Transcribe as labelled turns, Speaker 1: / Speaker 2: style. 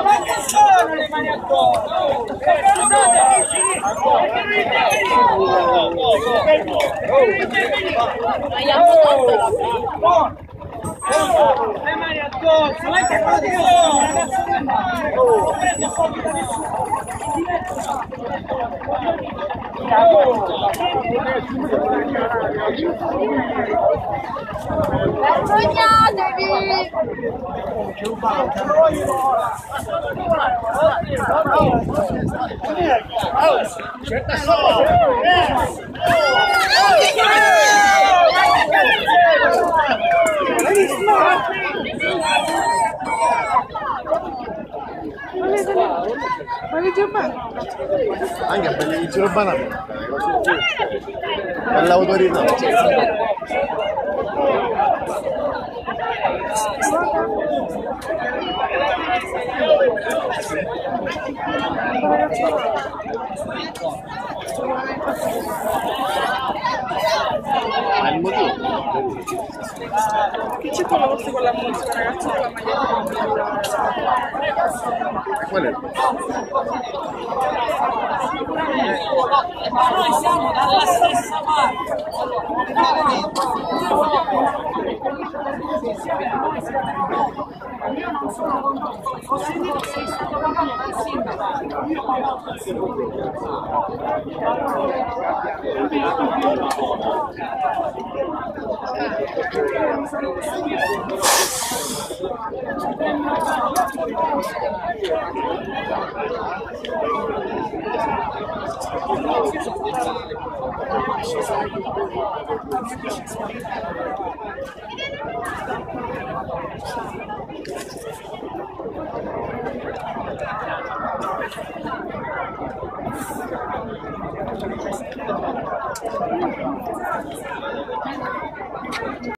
Speaker 1: Ma che sono le mani addosso? Le mani addosso, ma che passione, ragazzi, non prende soldi da nessuno.
Speaker 2: Vergognatevi!
Speaker 3: Anche per gli inizi urbana per l'autorità. Ma il motivo?
Speaker 4: Che c'è con la vostra con la musica, ragazzi, con la maglietta?
Speaker 3: Qual è il
Speaker 1: Ma noi siamo dalla stessa parte. Io non sono contento, ho sentito che sei stato pagato dal sindaco.